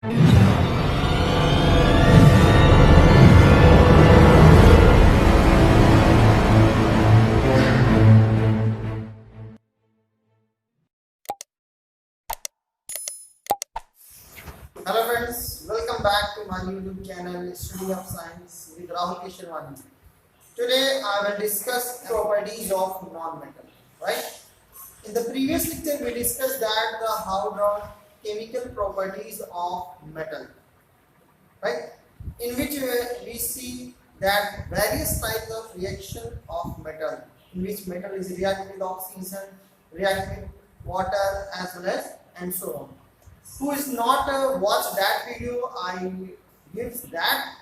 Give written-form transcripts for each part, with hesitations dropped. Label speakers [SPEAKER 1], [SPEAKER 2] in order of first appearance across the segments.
[SPEAKER 1] Hello friends, welcome back to my YouTube channel Study of Science with Rahul Keshwani. Today I will discuss properties of non-metal. Right? In the previous lecture we discussed that the chemical properties of metal. Right? In which we see that various types of reaction of metal, in which metal is react with oxygen, react with water as well as and so on. Who is not watched that video, I give that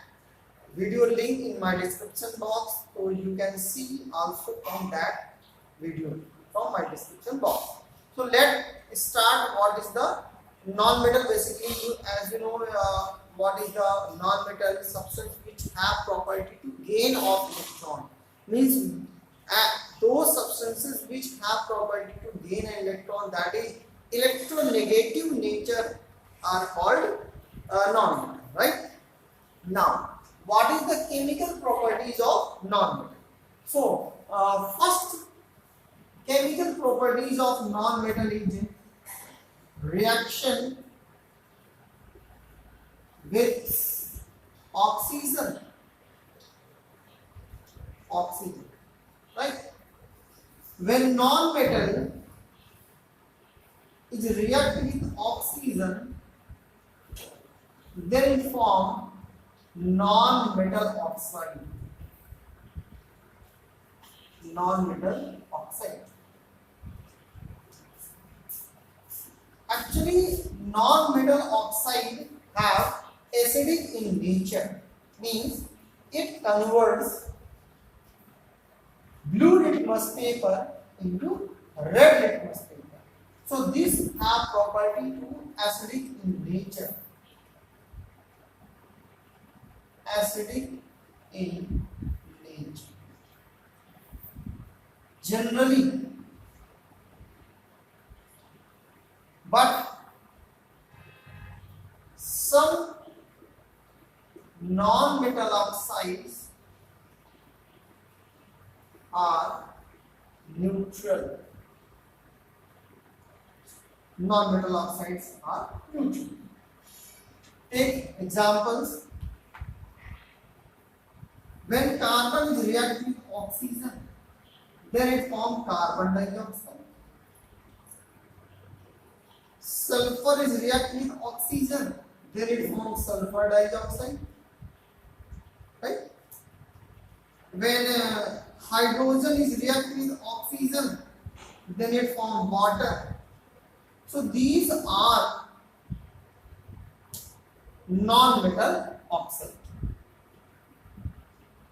[SPEAKER 1] video link in my description box, so you can see also from that video from my description box. So let's start. What is the non-metal? Basically, as you know, what is the non-metal substance which have property to gain of electron? Means those substances which have property to gain an electron, that is electronegative nature, are called non-metal. Right? Now, what is the chemical properties of non-metal? So, first chemical properties of non-metal is reaction with oxygen. Right? When non-metal is react with oxygen, then it form non-metal oxide. Non-metal oxide. Actually, non-metal oxide have acidic in nature. Means it converts blue litmus paper into red litmus paper. So these have property to acidic in nature. Acidic in nature. Generally, but some non-metal oxides are neutral. Non-metal oxides are neutral. Take examples. When carbon is react with oxygen, then it forms carbon dioxide. Sulfur is react with oxygen, then it forms sulfur dioxide. Right? When hydrogen is react with oxygen, then it forms water. So these are non-metal oxides.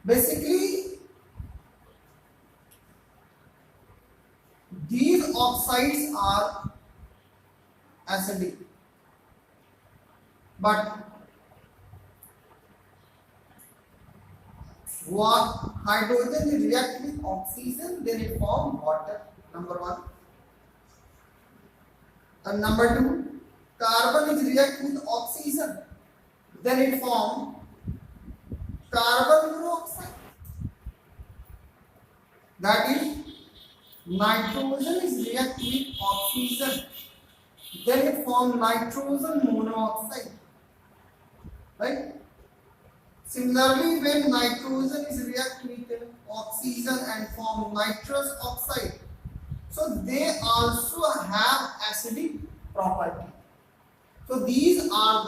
[SPEAKER 1] Basically, these oxides are acidic, but what hydrogen react with oxygen, then it forms water. Number one. And number two, carbon is react with oxygen, then it forms carbon monoxide. That is, nitrogen is react with oxygen, then it forms nitrogen monoxide. Right? Similarly, when nitrogen is react with oxygen and form nitrous oxide, so they also have acidic property. So these are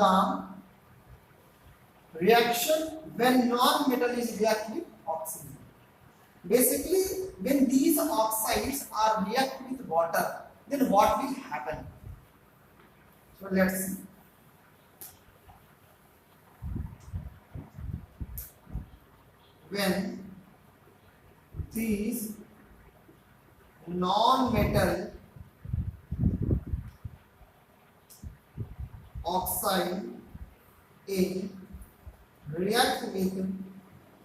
[SPEAKER 1] the reaction when non-metal is react with oxygen. Basically, when these oxides are react with water, then what will happen? So let's see. When these non-metal oxide A react with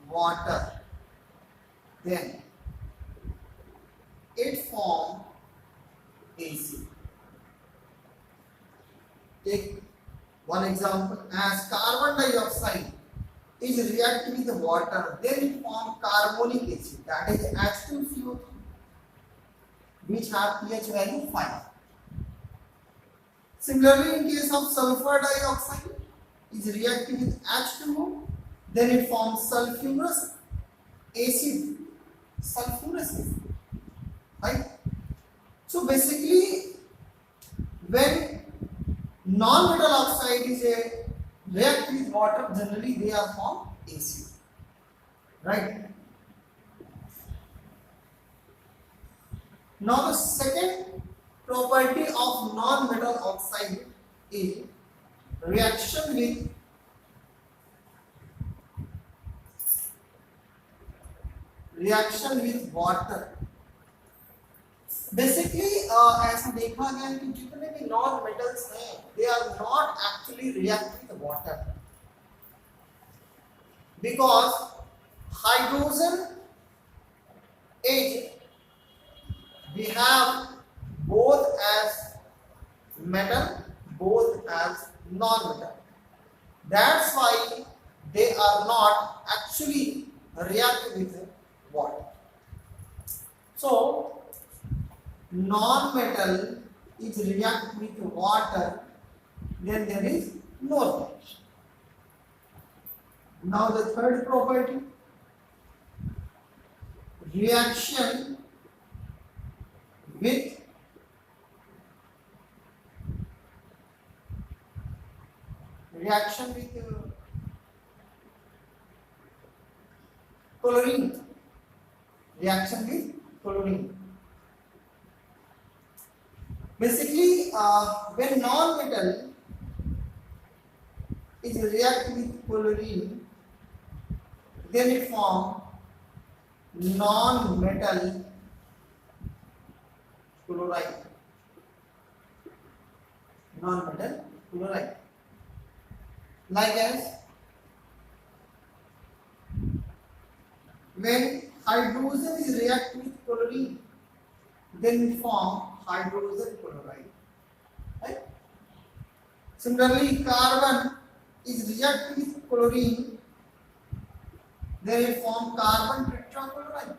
[SPEAKER 1] water, then it forms AC. Take One example, as carbon dioxide is react with water, then it forms carbonic acid, that is H2CO3, which have pH value 5. Similarly, in case of sulfur dioxide, is reacting with H2O, then it forms sulfurous acid. Sulfurous acid, right? So basically, when non-metal oxide is a react with water, generally they are formed acid, right? Now the second property of non-metal oxide is reaction with water. Basically ऐसा देखा गया है कि जितने भी non metals हैं they are not actually react with water because hydrogen is we have both as metal, both as non-metal. That's why they are not actually react with water. So non-metal is react with water, then there is no reaction. Now the third property, reaction with chlorine. Reaction with chlorine. Basically, when non-metal is react with chlorine, then it form non-metal chloride. Non-metal chloride. Like as when hydrogen is react with chlorine, then it form hydrogen chloride. Right? Similarly, carbon is react with chlorine, then it form carbon tetrachloride.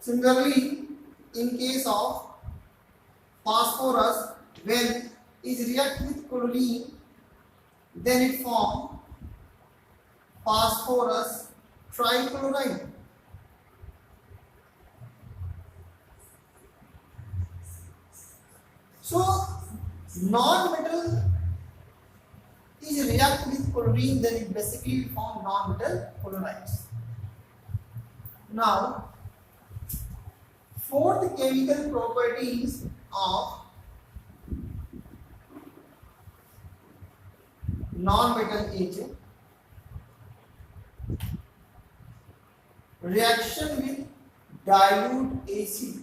[SPEAKER 1] Similarly, in case of phosphorus, when is react with chlorine, then it form phosphorus trichloride. So non-metal is react with chlorine, then it basically form non-metal chlorides. Now fourth chemical properties of non-metal is reaction with dilute acid.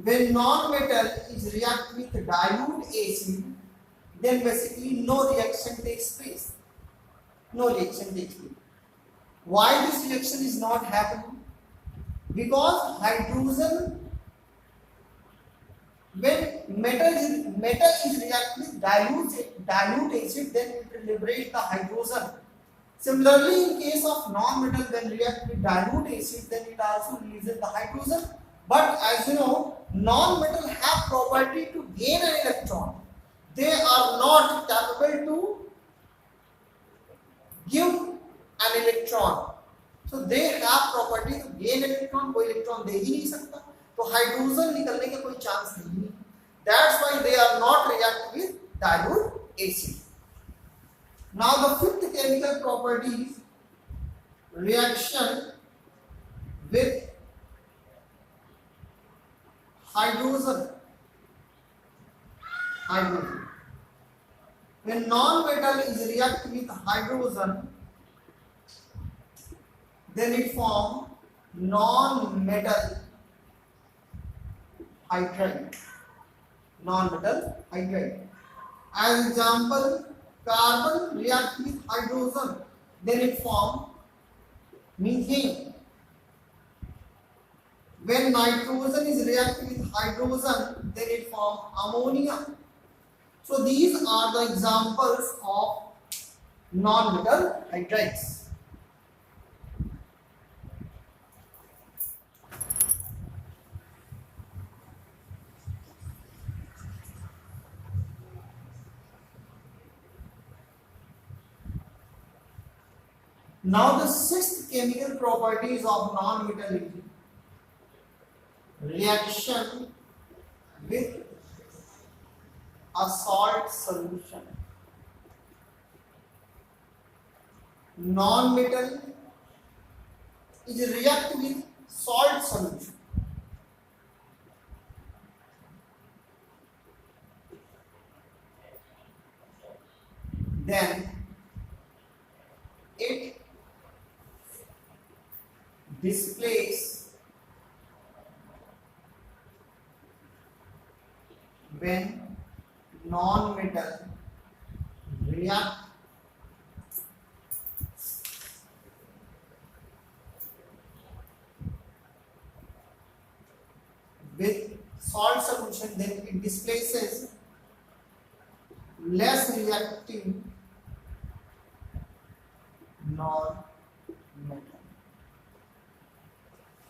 [SPEAKER 1] When non-metal is react with dilute acid, then basically no reaction takes place. No reaction takes place. Why this reaction is not happening? Because hydrogen, when metal is react with dilute acid, then it will liberate the hydrogen. Similarly, in case of non-metal, when react with dilute acid, then it also releases the hydrogen. But as you know, non-metal have property to gain an electron. They are not capable to give an electron. So they have property to gain an electron. कोई electron दे ही नहीं सकता, तो hydrogen निकलने का कोई chance नहीं है. That's why they are not react with dilute acid. Now the fifth chemical property is reaction with hydrogen. When non-metal is react with hydrogen, then it form non-metal hydride. Non-metal hydride. As example, carbon react with hydrogen, then it form methane. When nitrogen is react with hydrogen, then it forms ammonia. So these are the examples of non-metal hydrides. Now the sixth chemical properties of non-metal is reaction with a salt solution. Non-metal is react with salt solution. Then it displays when non-metal react with salt solution, then it displaces less reactive non-metal.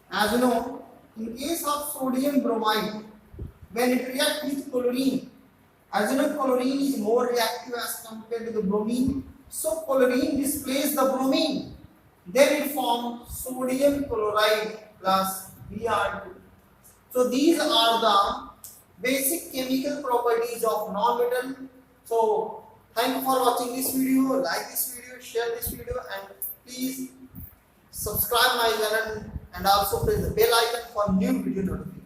[SPEAKER 1] As you know, in case of sodium bromide, when it reacts with chlorine, as you know, chlorine is more reactive as compared to the bromine, so chlorine displaces the bromine, then it forms sodium chloride plus Br2. So these are the basic chemical properties of non-metal. So thank you for watching this video, like this video, share this video, and please subscribe my channel and also press the bell icon for new video notifications.